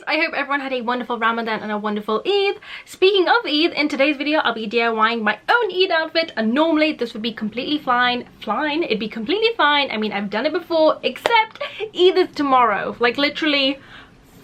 I hope everyone had a wonderful Ramadan and a wonderful Eid. Speaking of Eid, in today's video I'll be DIYing my own Eid outfit, and normally this would be completely fine. It'd be completely fine. I mean, I've done it before, except Eid is tomorrow, like literally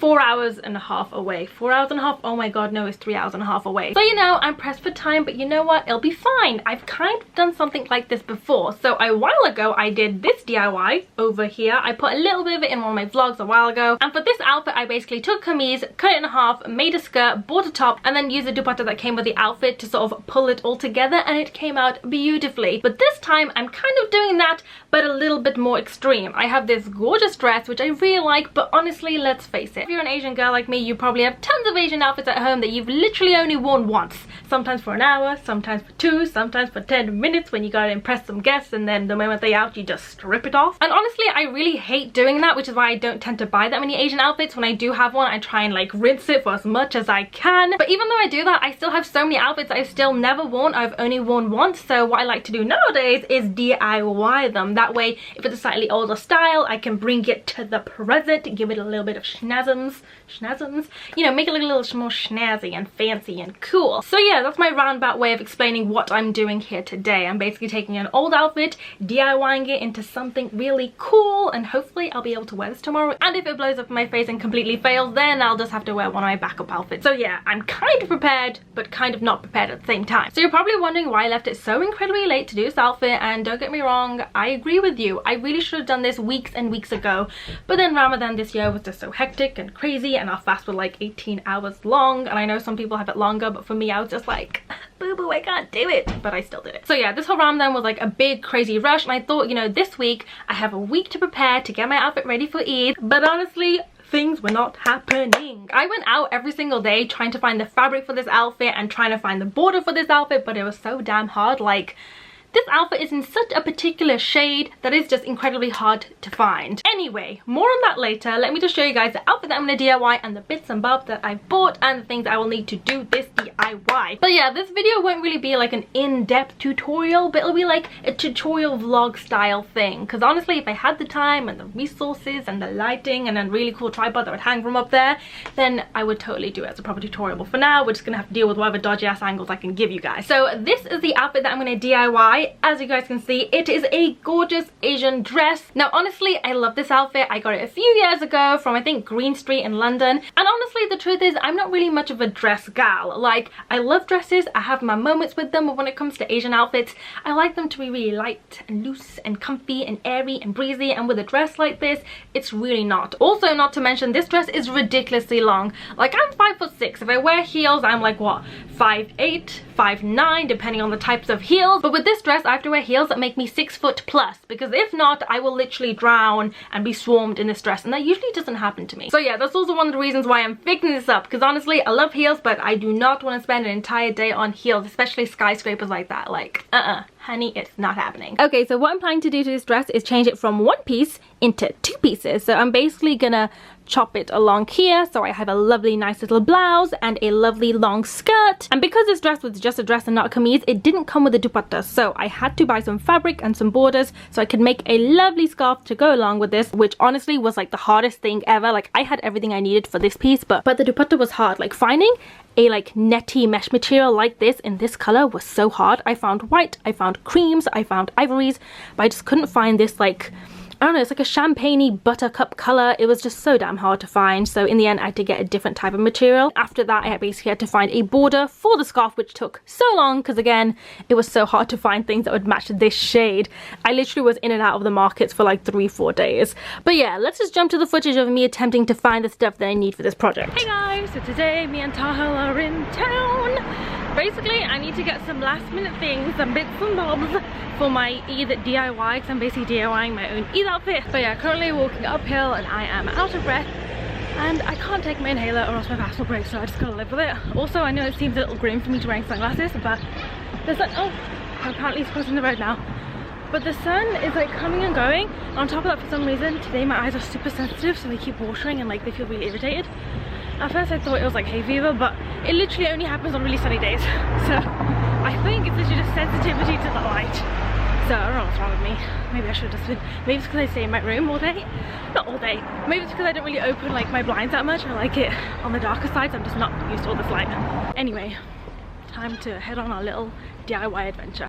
4 hours and a half away. 4 hours and a half? Oh my god, no, it's 3 hours and a half away. So you know, I'm pressed for time, but you know what? It'll be fine. I've kind of done something like this before. So a while ago, I did this DIY over here. I put a little bit of it in one of my vlogs a while ago. And for this outfit, I basically took kameez, cut it in half, made a skirt, bought a top, and then used the dupatta that came with the outfit to sort of pull it all together, and it came out beautifully. But this time, I'm kind of doing that, but a little bit more extreme. I have this gorgeous dress, which I really like, but honestly, let's face it. If you're an Asian girl like me, you probably have tons of Asian outfits at home that you've literally only worn once. Sometimes for an hour, sometimes for 2, sometimes for 10 minutes when you gotta impress some guests, and then the moment they're out, you just strip it off. And honestly, I really hate doing that, which is why I don't tend to buy that many Asian outfits. When I do have one, I try and like rinse it for as much as I can. But even though I do that, I still have so many outfits I've still never worn. I've only worn once. So what I like to do nowadays is DIY them. That way, if it's a slightly older style, I can bring it to the present, give it a little bit of schnazzums, you know, make it look a little more snazzy and fancy and cool. So yeah, that's my roundabout way of explaining what I'm doing here today. I'm basically taking an old outfit, DIYing it into something really cool, and hopefully I'll be able to wear this tomorrow. And if it blows up in my face and completely fails, then I'll just have to wear one of my backup outfits. So yeah, I'm kind of prepared, but kind of not prepared at the same time. So you're probably wondering why I left it so incredibly late to do this outfit, and don't get me wrong, I agree with you. I really should have done this weeks and weeks ago, but then Ramadan this year was just so hectic and crazy, and our fast was like 18 hours long, and I know some people have it longer, but for me, I was just like, boo boo, I can't do it, but I still did it. So yeah, this whole Ramadan was like a big crazy rush, and I thought, you know, this week I have a week to prepare to get my outfit ready for Eid, but honestly, things were not happening. I went out every single day trying to find the fabric for this outfit and trying to find the border for this outfit, but it was so damn hard. Like, this outfit is in such a particular shade that is just incredibly hard to find. Anyway, more on that later. Let me just show you guys the outfit that I'm going to DIY and the bits and bobs that I bought and the things I will need to do this DIY. But yeah, this video won't really be like an in-depth tutorial, but it'll be like a tutorial vlog style thing. Because honestly, if I had the time and the resources and the lighting and a really cool tripod that would hang from up there, then I would totally do it as a proper tutorial. But for now, we're just going to have to deal with whatever dodgy ass angles I can give you guys. So this is the outfit that I'm going to DIY. As you guys can see, it is a gorgeous Asian dress. Now honestly, I love this outfit. I got it a few years ago from I think Green Street in London, and honestly the truth is I'm not really much of a dress gal. Like, I love dresses, I have my moments with them, but when it comes to Asian outfits, I like them to be really light and loose and comfy and airy and breezy, and with a dress like this, it's really not. Also, not to mention, this dress is ridiculously long. Like, I'm 5'6". If I wear heels, I'm like what, 5'8", 5'9", depending on the types of heels. But with this dress, I have to wear heels that make me 6 foot plus, because if not, I will literally drown and be swarmed in this dress, and that usually doesn't happen to me. So yeah, that's also one of the reasons why I'm picking this up, because honestly, I love heels, but I do not want to spend an entire day on heels, especially skyscrapers like that. Like, honey, it's not happening. Okay, so what I'm planning to do to this dress is change it from one piece into 2 pieces. So I'm basically gonna chop it along here, so I have a lovely nice little blouse and a lovely long skirt. And because this dress was just a dress and not a kameez, it didn't come with a dupatta, so I had to buy some fabric and some borders so I could make a lovely scarf to go along with this, which honestly was like the hardest thing ever. Like, I had everything I needed for this piece, but the dupatta was hard. Like, finding a like netty mesh material like this in this color was so hard. I found white, I found creams, I found ivories, but I just couldn't find this, like, I don't know, it's like a champagne-y buttercup color. It was just so damn hard to find, so in the end I had to get a different type of material. After that, I basically had to find a border for the scarf, which took so long because again, it was so hard to find things that would match this shade. I literally was in and out of the markets for like 3-4 days. But yeah, let's just jump to the footage of me attempting to find the stuff that I need for this project. Hey guys, so today me and Tahal are in town. Basically, I need to get some last minute things, some bits and bobs for my Eid DIY, because I'm basically DIYing my own Eid outfit. But yeah, currently walking uphill and I am out of breath and I can't take my inhaler or else my back will break, so I just gotta live with it. Also, I know it seems a little grim for me to wearing sunglasses, but there's like, oh, apparently it's crossing the road now. But the sun is like coming and going. On top of that, for some reason, today my eyes are super sensitive, so they keep watering and like they feel really irritated. At first I thought it was like hay fever, but it literally only happens on really sunny days. So I think it's literally just sensitivity to the light. So I don't know what's wrong with me. Maybe I should have just been, maybe it's because I stay in my room all day. Not all day. Maybe it's because I don't really open like my blinds that much. I like it on the darker side, so I'm just not used to all this light. Anyway, time to head on our little DIY adventure.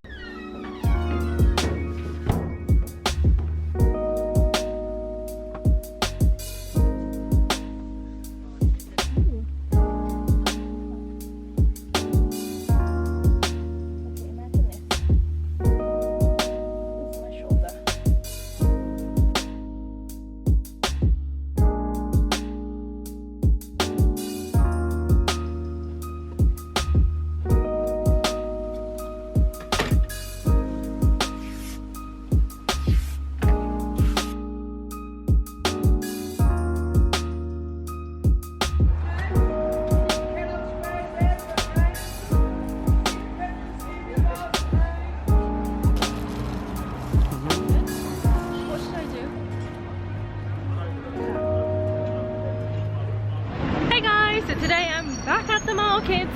Today I'm back at the markets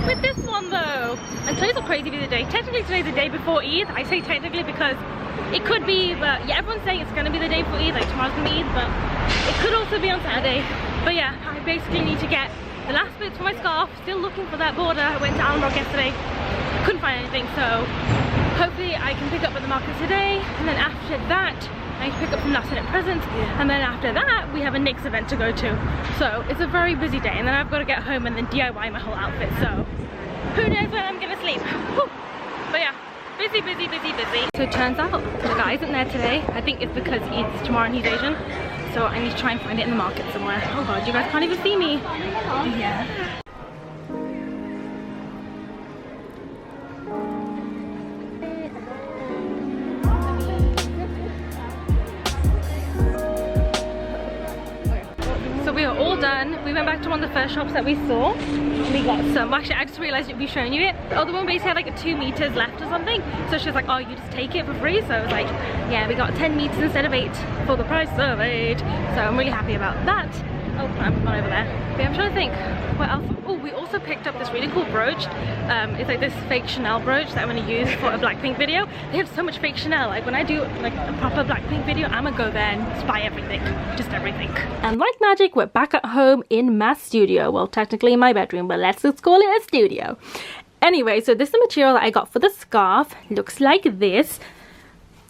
with this one though, and today's a crazy busy day. Technically today's the day before Eid. I say technically because it could be, but yeah, everyone's saying it's gonna be the day before Eid, like tomorrow's gonna be Eid, but it could also be on Saturday. But yeah, I basically need to get the last bits for my scarf. Still looking for that border. I went to Allenbrook yesterday, couldn't find anything, so hopefully I can pick up at the market today, and then after that I need to pick up some last minute presents, and then after that we have a NYX event to go to. So it's a very busy day, and then I've got to get home and then DIY my whole outfit, so who knows when I'm gonna sleep. Whew. But yeah, busy. So it turns out the guy isn't there today. I think it's because it's tomorrow and he's Asian, so I need to try and find it in the market somewhere. Oh god, you guys can't even see me. Yeah. We are all done. We went back to one of the first shops that we saw. We got some, actually I just realized I'd be showing you it. Oh, the one basically had like 2 meters left or something. So she was like, oh, you just take it for free. So I was like, yeah, we got 10 meters instead of 8 for the price of 8. So I'm really happy about that. Oh, I'm not over there. But yeah, I'm trying to think what else. Oh, we also picked up this really cool brooch. It's like this fake Chanel brooch that I'm going to use for a Blackpink video. They have so much fake Chanel. Like when I do like a proper Blackpink video, I'm gonna go there and spy everything, just everything. And like magic, we're back at home in my studio. Well, technically in my bedroom, but let's just call it a studio. Anyway, so this is the material that I got for the scarf. Looks like this.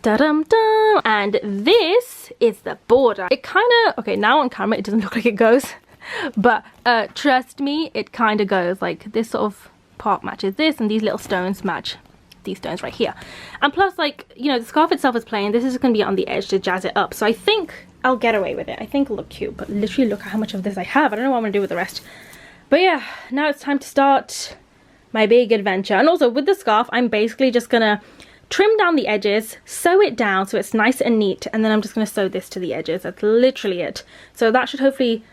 Da-dum-dum. And this is the border. It kind of, okay, now on camera it doesn't look like it goes, but trust me, it kind of goes. Like this sort of part matches this, and these little stones match these stones right here. And plus, like, you know, the scarf itself is plain. This is going to be on the edge to jazz it up, so I think I'll get away with it. I think it'll look cute, but literally look at how much of this I have. I don't know what I'm going to do with the rest. But yeah, now it's time to start my big adventure. And also with the scarf, I'm basically just gonna trim down the edges, sew it down so it's nice and neat, and then I'm just going to sew this to the edges. That's literally it. So that should hopefully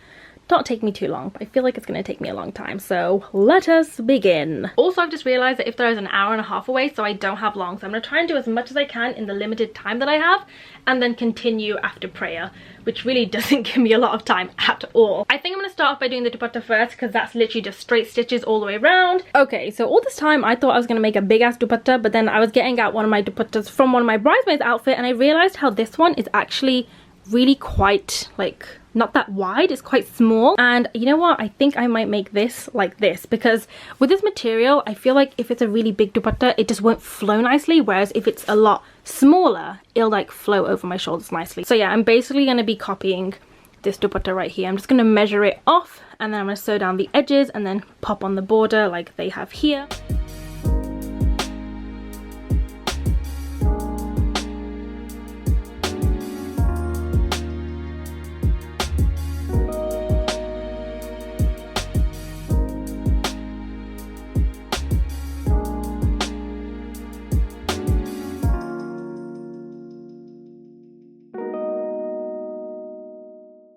not take me too long, but I feel like it's going to take me a long time. So let us begin. Also, I've just realized that if there is an hour and a half away, so I don't have long, so I'm going to try and do as much as I can in the limited time that I have, and then continue after prayer, which really doesn't give me a lot of time at all. I think I'm going to start off by doing the dupatta first, because that's literally just straight stitches all the way around. Okay, so all this time I thought I was going to make a big ass dupatta, but then I was getting out one of my dupattas from one of my bridesmaids outfit, and I realized how this one is actually really quite, like, not that wide. It's quite small. And you know what, I think I might make this like this, because with this material I feel like if it's a really big dupatta it just won't flow nicely, whereas if it's a lot smaller it'll like flow over my shoulders nicely. So yeah, I'm basically going to be copying this dupatta right here. I'm just going to measure it off, and then I'm going to sew down the edges and then pop on the border like they have here.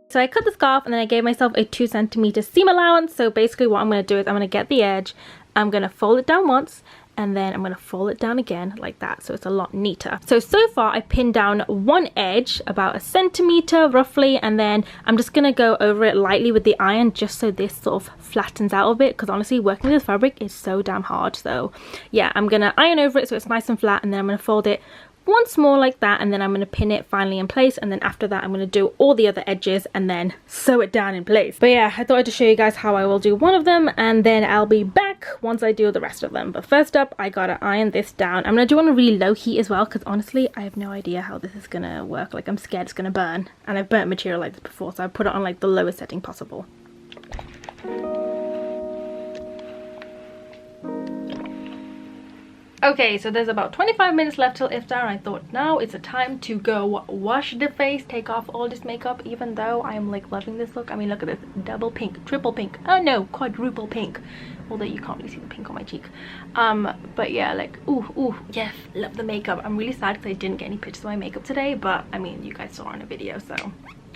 So I cut the scarf and then I gave myself a 2 centimeter seam allowance. So basically what I'm going to do is I'm going to get the edge, I'm going to fold it down once, and then I'm going to fold it down again like that, so it's a lot neater. So far I pinned down one edge about 1 centimeter roughly, and then I'm just going to go over it lightly with the iron just so this sort of flattens out a bit, because honestly working with this fabric is so damn hard. So yeah, I'm going to iron over it so it's nice and flat, and then I'm going to fold it once more like that, and then I'm going to pin it finally in place, and then after that I'm going to do all the other edges and then sew it down in place. But yeah, I thought I'd just show you guys how I will do one of them, and then I'll be back once I do the rest of them. But first up, I gotta iron this down. I'm going to do it on a really low heat as well, because honestly I have no idea how this is going to work. Like, I'm scared it's going to burn, and I've burnt material like this before, so I put it on like the lowest setting possible. Okay, so there's about 25 minutes left till iftar, and I thought now is the time to go wash the face, take off all this makeup, even though I am like loving this look. I mean, look at this, double pink, triple pink, oh no, quadruple pink, although you can't really see the pink on my cheek. But yeah, like, ooh, yes, love the makeup. I'm really sad because I didn't get any pictures of my makeup today, but I mean, you guys saw on a video, so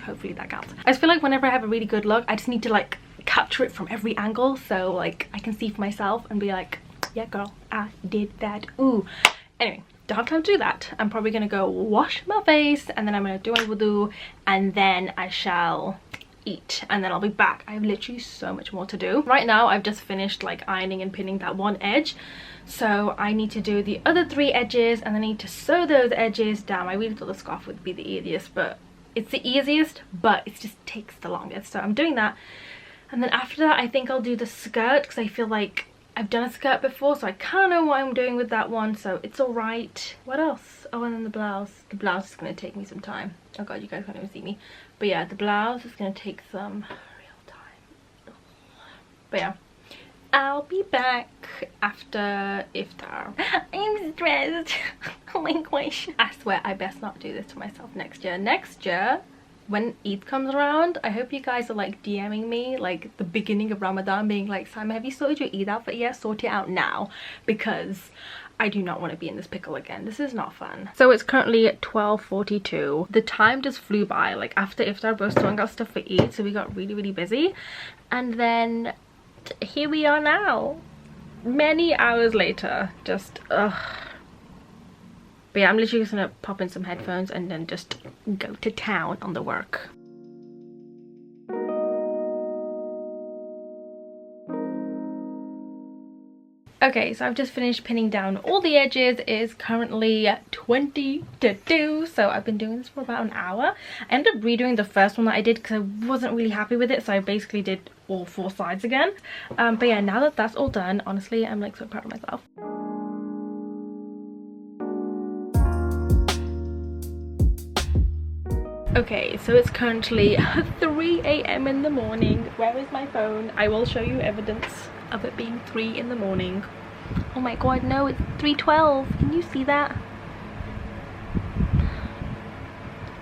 hopefully that counts. I just feel like whenever I have a really good look, I just need to like capture it from every angle, so like I can see for myself and be like, yeah girl, I did that. Ooh. Anyway, don't have time to do that. I'm probably gonna go wash my face, and then I'm gonna do my wudu, and then I shall eat, and then I'll be back. I have literally so much more to do. Right now I've just finished like ironing and pinning that one edge, so I need to do the other 3 edges, and I need to sew those edges down. I really thought the scarf would be the easiest, but it's the easiest, but it just takes the longest. So I'm doing that, and then after that I think I'll do the skirt, because I feel like I've done a skirt before, so I kind of know what I'm doing with that one, so it's all right. What else? Oh, and then the blouse. The blouse is going to take me some time. Oh god, you guys can't even see me. But yeah, the blouse is going to take some real time. But yeah, I'll be back after iftar. I'm stressed. Oh my gosh. I swear I best not do this to myself next year. Next year, when Eid comes around, I hope you guys are like DMing me like the beginning of Ramadan, being like, Saima, have you sorted your Eid outfit yet? Sort it out now, because I do not want to be in this pickle again. This is not fun. So it's currently 12:42. The time just flew by. Like, after iftar we were sorting out stuff for Eid, so we got really busy, and then here we are now, many hours later. Just ugh. But yeah, I'm literally just gonna pop in some headphones and then just go to town on the work. Okay, so I've just finished pinning down all the edges. It is currently 20 to 2, so I've been doing this for about an hour. I ended up redoing the first one that I did because I wasn't really happy with it, so I basically did all 4 sides again. But yeah, now that that's all done, honestly, I'm like so proud of myself. Okay, so it's currently 3 AM in the morning. Where is my phone? I will show you evidence of it being 3 in the morning. Oh my god, no, it's 3:12. Can you see that?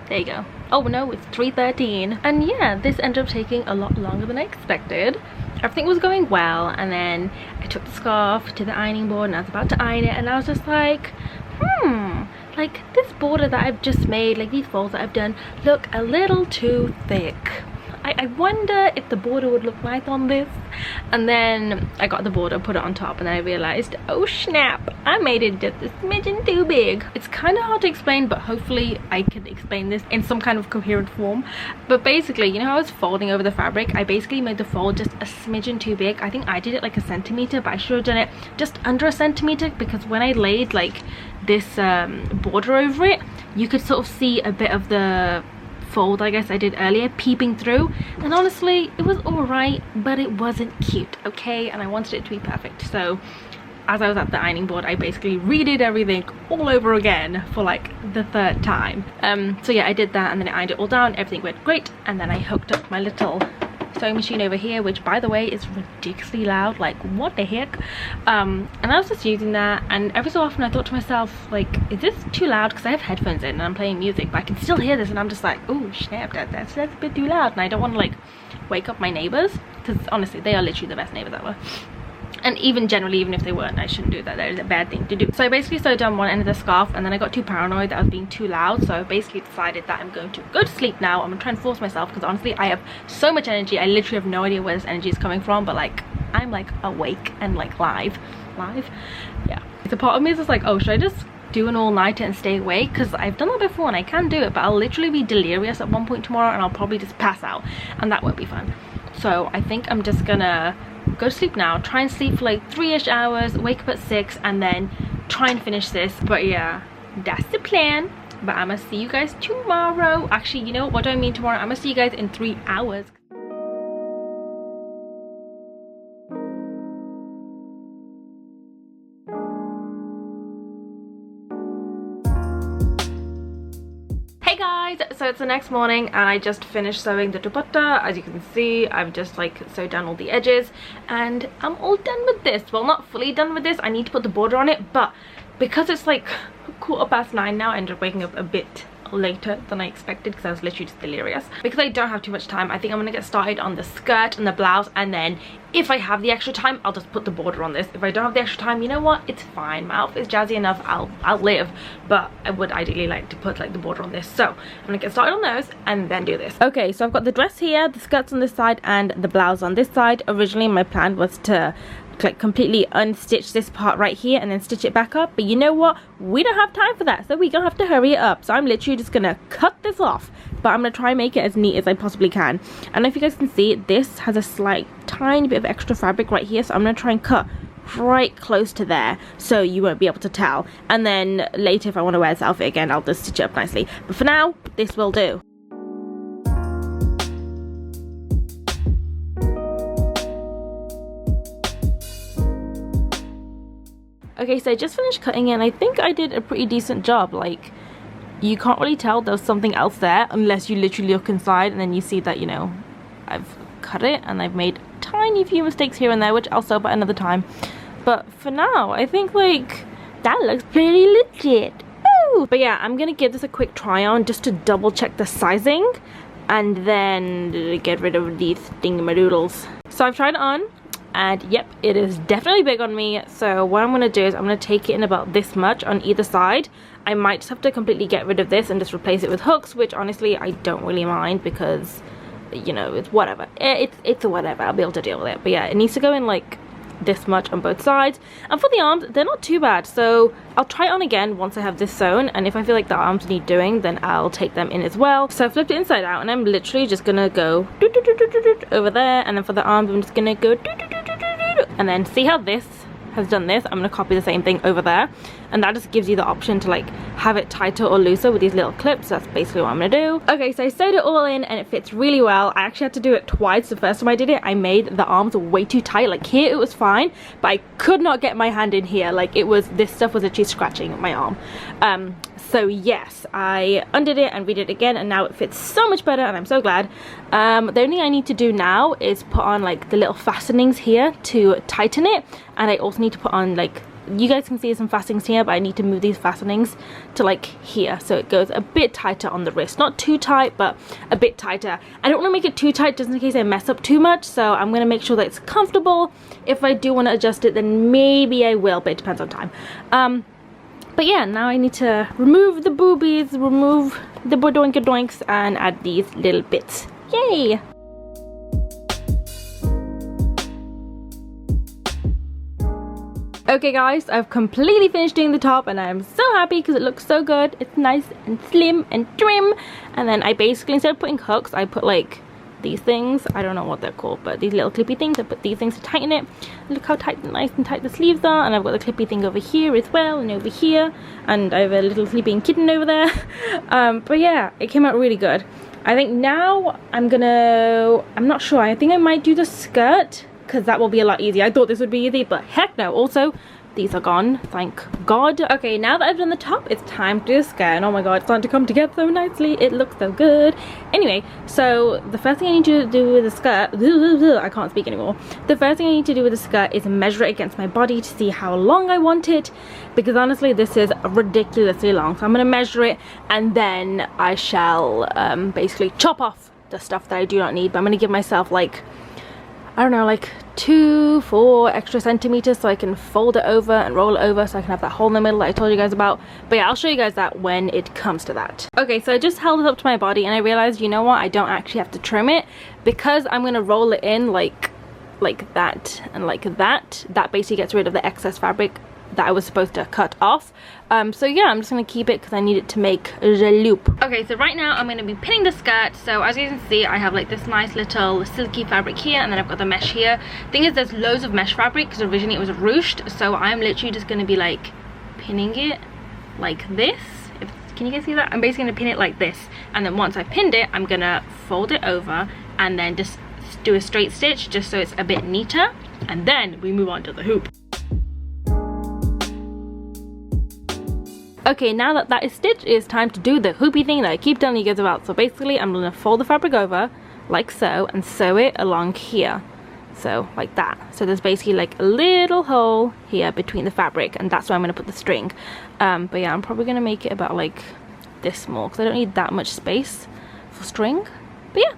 There you go. Oh no, it's 3:13. And yeah, this ended up taking a lot longer than I expected. Everything was going well, and then I took the scarf to the ironing board and I was about to iron it, and I was just like, like this border that I've just made, like these folds that I've done, look a little too thick. I wonder if the border would look nice on this. And then I got the border, put it on top, and then I realized, oh snap, I made it just a smidgen too big. It's kind of hard to explain, but hopefully I can explain this in some kind of coherent form. But basically, you know how I was folding over the fabric? I basically made the fold just a smidgen too big. I think I did it like a centimeter, but I should have done it just under a centimeter, because when I laid like this border over it, you could sort of see a bit of the fold I guess I did earlier peeping through, and honestly it was alright, but it wasn't cute, okay? And I wanted it to be perfect, so as I was at the ironing board I basically redid everything all over again for like the 3rd time. So yeah, I did that, and then I ironed it all down, everything went great, and then I hooked up my little sewing machine over here, which by the way is ridiculously loud, like what the heck. And I was just using that, and every so often I thought to myself, like, is this too loud? Because I have headphones in and I'm playing music, but I can still hear this, and I'm just like, oh snap, that's a bit too loud, and I don't want to like wake up my neighbors, because honestly they are literally the best neighbors ever. And even generally, even if they weren't, I shouldn't do that. That is a bad thing to do. So I basically sewed down one end of the scarf, and then I got too paranoid that I was being too loud, so I basically decided that I'm going to go to sleep now. I'm gonna try and force myself, because honestly I have so much energy. I literally have no idea where this energy is coming from, but like I'm like awake and like live. Yeah, the part of me is just like, oh, should I just do an all-nighter and stay awake? Because I've done that before and I can do it, but I'll literally be delirious at one point tomorrow, and I'll probably just pass out, and that won't be fun. So I think I'm just gonna go to sleep now, try and sleep for like 3-ish hours, wake up at 6, and then try and finish this. But yeah, that's the plan. But I'm gonna see you guys tomorrow. Actually, you know what do I mean tomorrow? I'm gonna see you guys in 3 hours. Hey guys, so it's the next morning and I just finished sewing the dupatta. As you can see, I've just like sewed down all the edges and I'm all done with this. Well, not fully done with this. I need to put the border on it, but because it's like 9:15 now, I ended up waking up a bit later than I expected because I was literally just delirious. Because I don't have too much time, I think I'm gonna get started on the skirt and the blouse, and then if I have the extra time, I'll just put the border on this. If I don't have the extra time, you know what, it's fine. My outfit is jazzy enough, I'll live, but I would ideally like to put like the border on this. So I'm gonna get started on those and then do this. Okay, so I've got the dress here, the skirts on this side and the blouse on this side. Originally my plan was to like completely unstitch this part right here and then stitch it back up, but you know what, we don't have time for that, so we're gonna have to hurry it up. So I'm literally just gonna cut this off, but I'm gonna try and make it as neat as I possibly can. And if you guys can see, this has a slight tiny bit of extra fabric right here, so I'm gonna try and cut right close to there so you won't be able to tell, and then later if I want to wear this outfit again, I'll just stitch it up nicely, but for now this will do. Okay, so I just finished cutting it and I think I did a pretty decent job. Like, you can't really tell there's something else there unless you literally look inside and then you see that, you know, I've cut it and I've made tiny few mistakes here and there, which I'll sew by another time. But for now, I think like that looks pretty legit. Woo! But yeah, I'm gonna give this a quick try on just to double check the sizing and then get rid of these thingamadoodles. So I've tried it on. And yep, it is definitely big on me. So what I'm gonna do is I'm gonna take it in about this much on either side. I might just have to completely get rid of this and just replace it with hooks, which honestly I don't really mind because, you know, it's whatever. It's a whatever, I'll be able to deal with it. But yeah, it needs to go in like this much on both sides. And for the arms, they're not too bad, so I'll try it on again once I have this sewn, and if I feel like the arms need doing, then I'll take them in as well. So I flipped it inside out and I'm literally just gonna go over there, and then for the arms I'm just gonna go and then see how this has done this. I'm gonna copy the same thing over there, and that just gives you the option to like have it tighter or looser with these little clips. That's basically what I'm gonna do. Okay, so I sewed it all in and it fits really well. I actually had to do it twice. The first time I did it, I made the arms way too tight. Like here it was fine, but I could not get my hand in here. Like it was, this stuff was actually scratching my arm. So yes, I undid it and redid it again, and now it fits so much better and I'm so glad. The only thing I need to do now is put on like the little fastenings here to tighten it, and I also need to put on like, you guys can see some fastenings here, but I need to move these fastenings to like here so it goes a bit tighter on the wrist. Not too tight, but a bit tighter. I don't want to make it too tight just in case I mess up too much, so I'm going to make sure that it's comfortable. If I do want to adjust it, then maybe I will, but it depends on time. But yeah, now I need to remove the boobies, remove the bodoinka-doinks, and add these little bits. Yay! Okay guys, I've completely finished doing the top and I'm so happy because it looks so good. It's nice and slim and trim. And then I basically, instead of putting hooks, I put like these things. I don't know what they're called, but these little clippy things. I put these things to tighten it. Look how tight, nice and tight the sleeves are. And I've got the clippy thing over here as well, and over here. And I have a little sleeping kitten over there. But yeah, it came out really good. I think now I'm not sure. I think I might do the skirt, because that will be a lot easier. I thought this would be easy, but heck no. Also, these are gone, thank God. Okay, now that I've done the top, it's time to do the skirt. And oh my God, it's starting to come together so nicely. It looks so good. Anyway, so the first thing I need to do with the skirt, I can't speak anymore. The first thing I need to do with the skirt is measure it against my body to see how long I want it, because honestly, this is ridiculously long. So I'm gonna measure it, and then I shall basically chop off the stuff that I do not need. But I'm gonna give myself like, I don't know, like 2-4 extra centimeters so I can fold it over and roll it over so I can have that hole in the middle that I told you guys about. But yeah, I'll show you guys that when it comes to that. Okay, so I just held it up to my body and I realized, you know what, I don't actually have to trim it, because I'm gonna roll it in like that and like that. That basically gets rid of the excess fabric that I was supposed to cut off. So yeah, I'm just gonna keep it because I need it to make the loop. Okay, so right now I'm gonna be pinning the skirt. So as you can see, I have like this nice little silky fabric here, and then I've got the mesh here. Thing is, there's loads of mesh fabric because originally it was ruched, so I'm literally just gonna be like pinning it like this. Can you guys see that? I'm basically gonna pin it like this, and then once I've pinned it, I'm gonna fold it over and then just do a straight stitch just so it's a bit neater, and then we move on to the hoop. Okay, now that that is stitched, it's time to do the hoopy thing that I keep telling you guys about. So basically, I'm gonna fold the fabric over like so and sew it along here. So like that. So there's basically like a little hole here between the fabric, and that's where I'm going to put the string. But yeah, I'm probably going to make it about like this small because I don't need that much space for string. But yeah,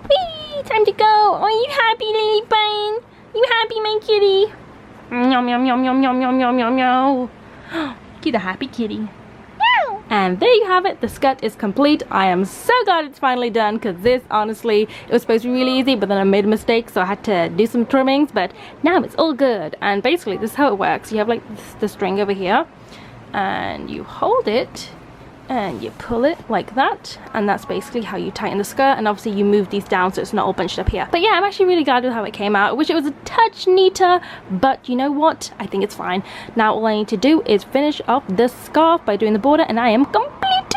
whee, time to go. Are you happy, Lily Bane? You happy, my kitty? Yum yum yum yum yum yum yum yum yum. You're the happy kitty. And there you have it, the skirt is complete. I am so glad it's finally done, because this, honestly, it was supposed to be really easy, but then I made a mistake, so I had to do some trimmings, but now it's all good. And basically, this is how it works. You have like the string over here, and you hold it, and you pull it like that, and that's basically how you tighten the skirt. And obviously you move these down so it's not all bunched up here. But yeah, I'm actually really glad with how it came out. I wish it was a touch neater, but you know what, I think it's fine. Now all I need to do is finish off the scarf by doing the border, and I am complete.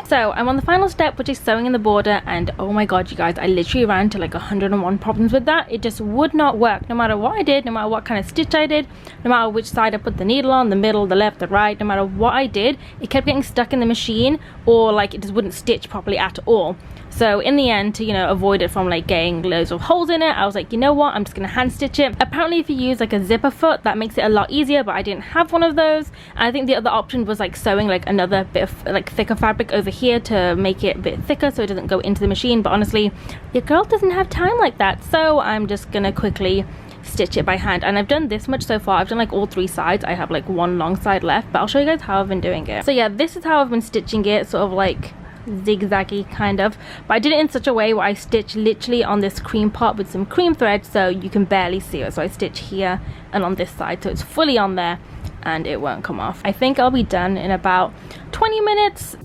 So I'm on the final step, which is sewing in the border, and oh my god, you guys, I literally ran into like 101 problems with that. It just would not work, no matter what I did, no matter what kind of stitch I did, no matter which side I put the needle on, the middle, the left, the right, no matter what I did, it kept getting stuck in the machine, or like it just wouldn't stitch properly at all. So in the end, to, you know, avoid it from like getting loads of holes in it, I was like, you know what, I'm just gonna hand stitch it. Apparently if you use like a zipper foot, that makes it a lot easier, but I didn't have one of those. And I think the other option was like sewing like another bit of like thicker fabric over here to make it a bit thicker so it doesn't go into the machine. But honestly, your girl doesn't have time like that, so I'm just gonna quickly stitch it by hand. And I've done this much so far. I've done like all 3 sides. I have like one long side left, but I'll show you guys how I've been doing it. So yeah, this is how I've been stitching it, sort of like zigzaggy kind of, but I did it in such a way where I stitch literally on this cream part with some cream thread so you can barely see it. So I stitch here and on this side so it's fully on there and it won't come off. I think I'll be done in about 20 minutes.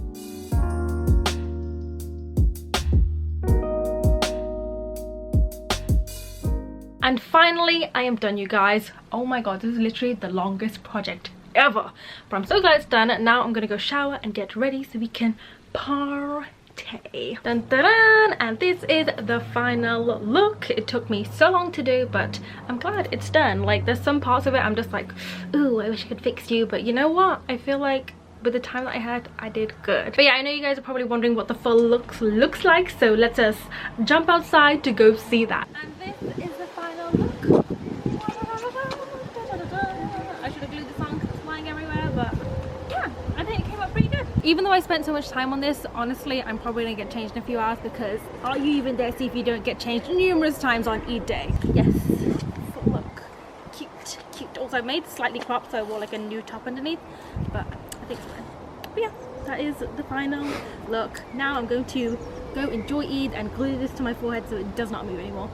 And finally, I am done, you guys. Oh my god, this is literally the longest project ever, but I'm so glad it's done. Now I'm gonna go shower and get ready so we can party. Dun, dun, dun. And this is the final look. It took me so long to do, but I'm glad it's done. Like, there's some parts of it I'm just like, ooh, I wish I could fix you, but you know what, I feel like with the time that I had, I did good. But yeah, I know you guys are probably wondering what the full looks like, so let's just jump outside to go see that. And this is the final look. I should have glued the song because it's flying everywhere, but yeah, I think it came out pretty good. Even though I spent so much time on this, honestly, I'm probably gonna get changed in a few hours, because are you even there? See if you don't get changed numerous times on Eid day. Yes, full look, cute, cute. Also, I've made slightly cropped, so I wore like a new top underneath, but I think it's fine. But yeah, that is the final look. Now I'm going to go enjoy Eid and glue this to my forehead so it does not move anymore.